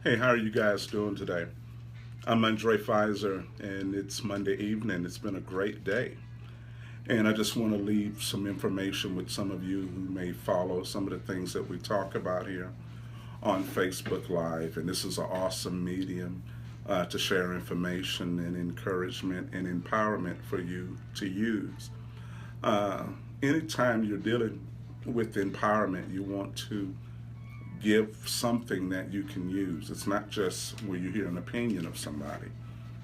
Hey, how are you guys doing today? I'm Undrai Fizer, and it's Monday evening. It's been a great day. And I just want to leave some information with some of you who may follow some of the things that we talk about here on Facebook Live. And this is an awesome medium to share information and encouragement and empowerment for you to use. Uh, Anytime you're dealing with empowerment, you want to give something that you can use. It's not just where you hear an opinion of somebody.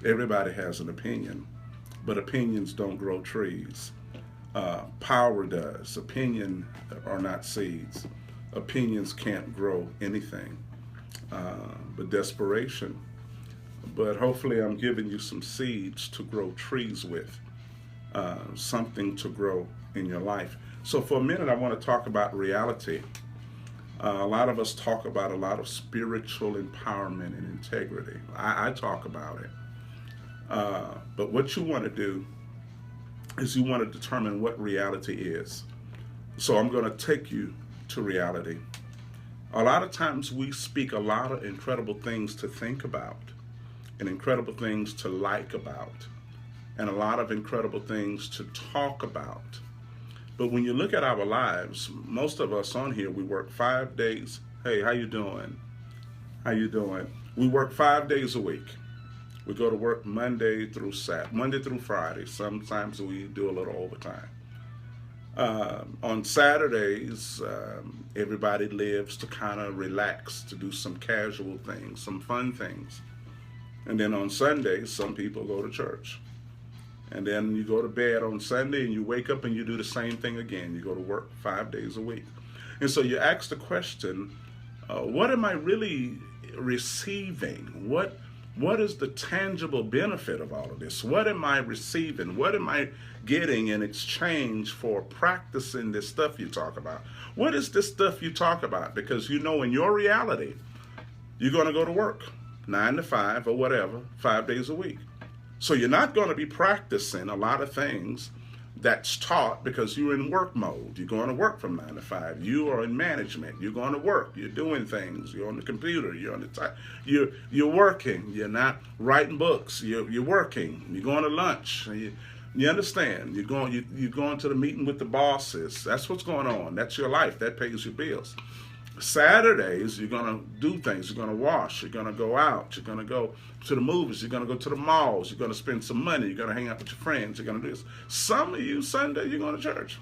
Everybody has an opinion, but opinions don't grow trees. Power does. Opinion are not seeds. Opinions can't grow anything, but desperation. But hopefully, I'm giving you some seeds to grow trees with, something to grow in your life. So, for a minute, I want to talk about reality. A lot of us talk about a lot of spiritual empowerment and integrity. I talk about it. But what you want to do is you want to determine what reality is. So I'm going to take you to reality. A lot of times we speak a lot of incredible things to think about and incredible things to like about and a lot of incredible things to talk about. But when you look at our lives, most of us on here, we work 5 days. Hey, how you doing? How you doing? We work 5 days a week. We go to work Monday through Friday. Sometimes we do a little overtime. On Saturdays, everybody lives to kind of relax, to do some casual things, some fun things. And then on Sundays, some people go to church. And then you go to bed on Sunday and you wake up and you do the same thing again. You go to work 5 days a week. And so you ask the question, what am I really receiving? What is the tangible benefit of all of this? What am I receiving? What am I getting in exchange for practicing this stuff you talk about? What is this stuff you talk about? Because you know in your reality, you're going to go to work 9 to 5 or whatever, 5 days a week. So you're not going to be practicing a lot of things that's taught because you're in work mode. You're going to work from 9 to 5. You are in management. You're going to work. You're doing things. You're on the computer. You're on the you're working. You're not writing books. You're working. You're going to lunch. You understand? You're going to the meeting with the bosses. That's what's going on. That's your life. That pays your bills. Saturdays, you're going to do things. You're going to wash. You're going to go out. You're going to go to the movies. You're going to go to the malls. You're going to spend some money. You're going to hang out with your friends. You're going to do this. Some of you, Sunday, you're going to church.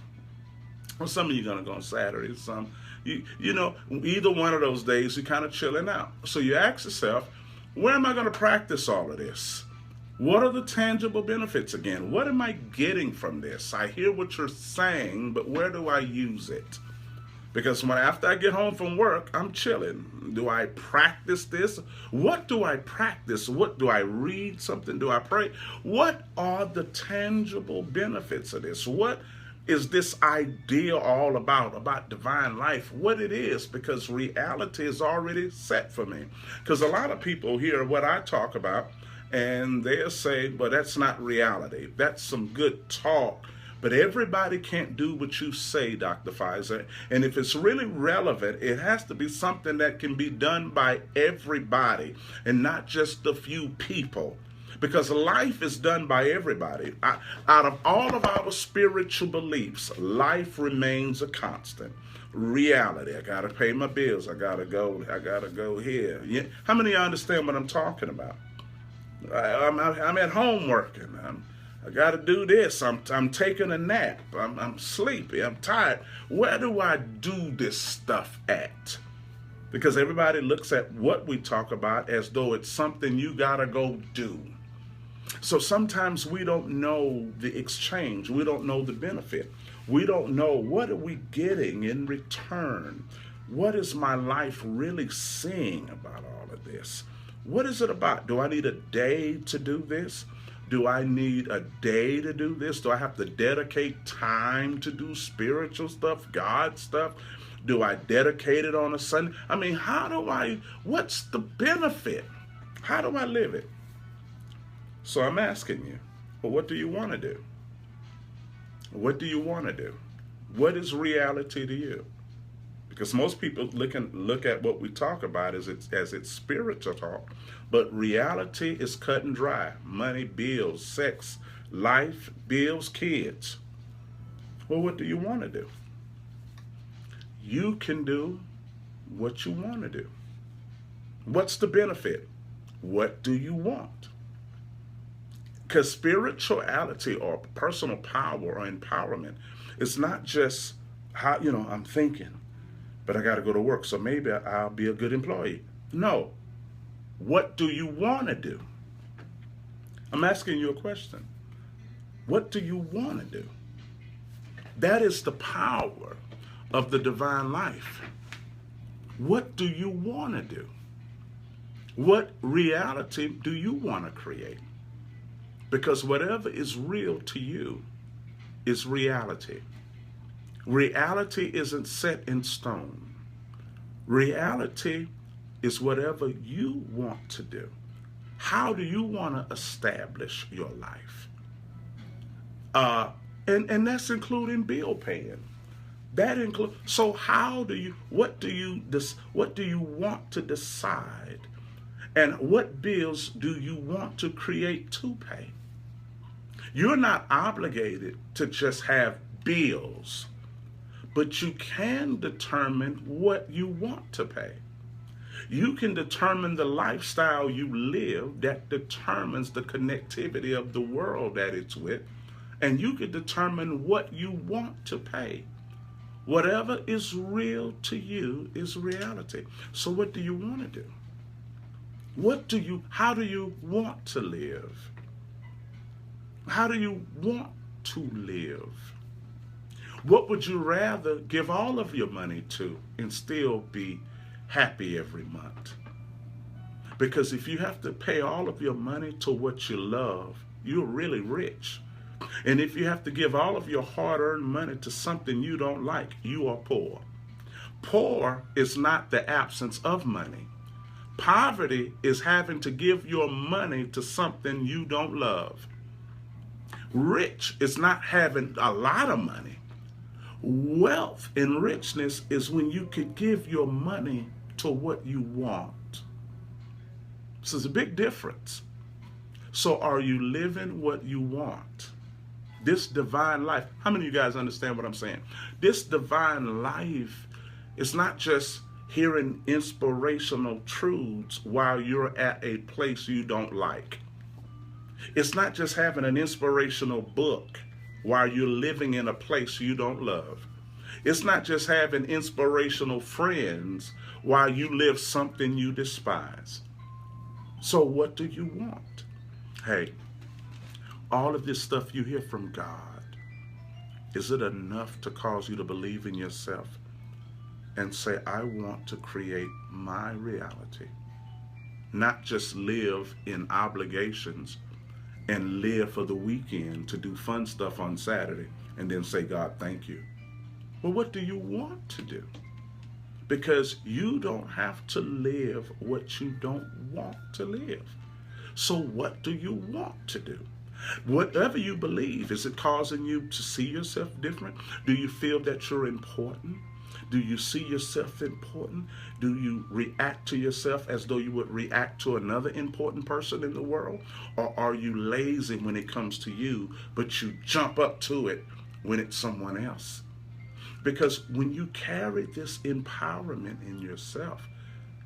Well, some of you are going to go on Saturdays. Some, you know, either one of those days, you're kind of chilling out. So you ask yourself, where am I going to practice all of this? What are the tangible benefits again? What am I getting from this? I hear what you're saying, but where do I use it? Because after I get home from work, I'm chilling. Do I practice this? What do I practice? What do I read? Something? Do I pray? What are the tangible benefits of this? What is this idea all about divine life? What it is? Because reality is already set for me. Because a lot of people hear what I talk about and they'll say, but that's not reality. That's some good talk. But everybody can't do what you say, Dr. Fizer. And if it's really relevant, it has to be something that can be done by everybody and not just a few people. Because life is done by everybody. Out of all of our spiritual beliefs, life remains a constant. Reality. I gotta pay my bills. I gotta go here. Yeah. How many of you understand what I'm talking about? I'm at home working. I got to do this. I'm taking a nap. I'm sleepy. I'm tired. Where do I do this stuff at? Because everybody looks at what we talk about as though it's something you got to go do. So sometimes we don't know the exchange. We don't know the benefit. We don't know what are we getting in return. What is my life really seeing about all of this? What is it about? Do I need a day to do this? Do I need a day to do this? Do I have to dedicate time to do spiritual stuff, God stuff? Do I dedicate it on a Sunday? I mean, what's the benefit? How do I live it? So I'm asking you, well, what do you want to do? What do you want to do? What is reality to you? Because most people look at what we talk about as it's spiritual talk, but reality is cut and dry. Money, bills, sex, life, bills, kids. Well, what do you want to do? You can do what you want to do. What's the benefit? What do you want? Because spirituality or personal power or empowerment is not just how, I'm thinking, but I got to go to work, so maybe I'll be a good employee. No. What do you want to do? I'm asking you a question. What do you want to do? That is the power of the divine life. What do you want to do? What reality do you want to create? Because whatever is real to you is reality. Reality isn't set in stone. Reality is whatever you want to do. How do you want to establish your life? And that's including bill paying. That includes. So what do you want to decide? And what bills do you want to create to pay? You're not obligated to just have bills, but you can determine what you want to pay. You can determine the lifestyle you live that determines the connectivity of the world that it's with, and you can determine what you want to pay. Whatever is real to you is reality. So what do you want to do? How do you want to live? How do you want to live? What would you rather give all of your money to and still be happy every month? Because if you have to pay all of your money to what you love, you're really rich. And if you have to give all of your hard-earned money to something you don't like, you are poor. Poor is not the absence of money. Poverty is having to give your money to something you don't love. Rich is not having a lot of money. Wealth and richness is when you could give your money to what you want. So there's a big difference. So are you living what you want? This divine life, how many of you guys understand what I'm saying? This divine life is not just hearing inspirational truths while you're at a place you don't like. It's not just having an inspirational book while you're living in a place you don't love. It's not just having inspirational friends while you live something you despise. So what do you want? Hey, all of this stuff you hear from God, is it enough to cause you to believe in yourself and say, I want to create my reality? Not just live in obligations and live for the weekend to do fun stuff on Saturday and then say, God, thank you. Well, what do you want to do? Because you don't have to live what you don't want to live. So what do you want to do? Whatever you believe, is it causing you to see yourself different? Do you feel that you're important? Do you see yourself important? Do you react to yourself as though you would react to another important person in the world? Or are you lazy when it comes to you, but you jump up to it when it's someone else? Because when you carry this empowerment in yourself,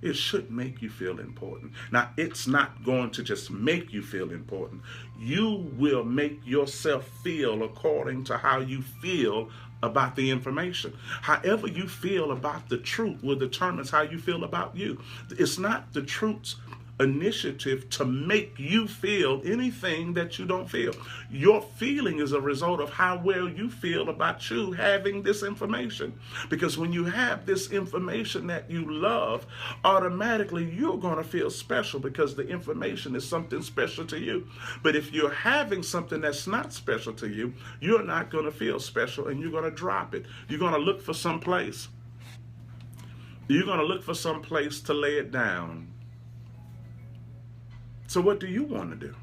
it should make you feel important. Now, it's not going to just make you feel important. You will make yourself feel according to how you feel about the information. However you feel about the truth will determine how you feel about you. It's not the truth's initiative to make you feel anything that you don't feel. Your feeling is a result of how well you feel about you having this information. Because when you have this information that you love, automatically you're going to feel special because the information is something special to you. But if you're having something that's not special to you, you're not going to feel special and you're going to drop it. You're going to look for some place. You're going to look for some place to lay it down. So what do you want to do?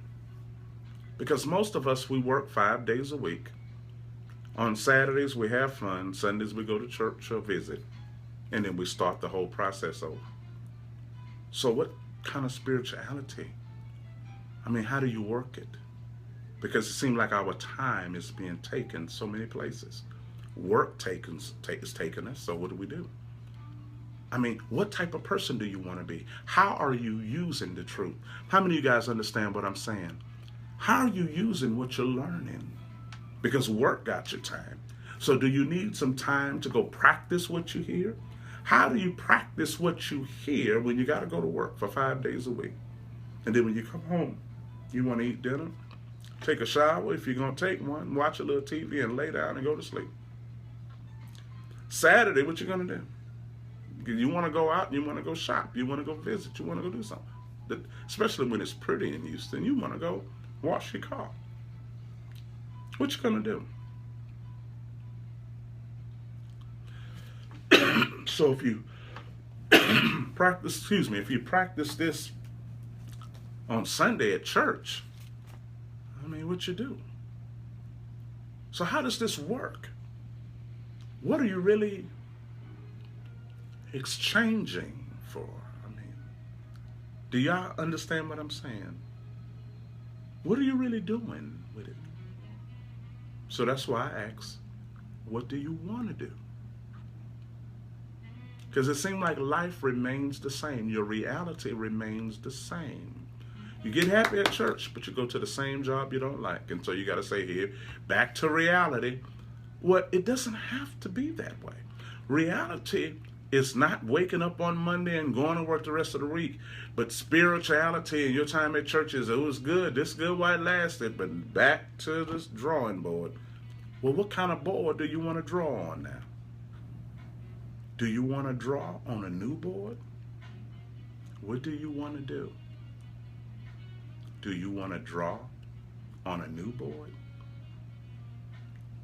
Because most of us, we work 5 days a week. On Saturdays, we have fun. Sundays, we go to church or visit. and then we start the whole process over. So what kind of spirituality? I mean, how do you work it? Because it seems like our time is being taken so many places. Work is taking us, so what do we do? I mean, what type of person do you want to be? How are you using the truth? How many of you guys understand what I'm saying? How are you using what you're learning? Because work got your time. So do you need some time to go practice what you hear? How do you practice what you hear when you got to go to work for 5 days a week? And then when you come home, you want to eat dinner, take a shower if you're going to take one, watch a little TV and lay down and go to sleep. Saturday, what you going to do? You want to go out, you want to go shop, you want to go visit, you want to go do something. Especially when it's pretty in Houston, you want to go wash your car. What you going to do? So if you if you practice this on Sunday at church, I mean, what you do? So how does this work? What are you really exchanging for? I mean, do y'all understand what I'm saying? What are you really doing with it? So that's why I ask, what do you want to do? Because it seems like life remains the same. Your reality remains the same. You get happy at church, but you go to the same job you don't like. And so you got to say here, back to reality. Well, it doesn't have to be that way. Reality is not waking up on Monday and going to work the rest of the week. But spirituality and your time at church is, it was good. This good while it lasted, but back to this drawing board. Well, what kind of board do you want to draw on now? Do you want to draw on a new board? What do you want to do? Do you want to draw on a new board?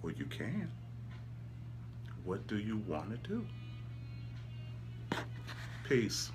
Well, you can. What do you want to do? Peace.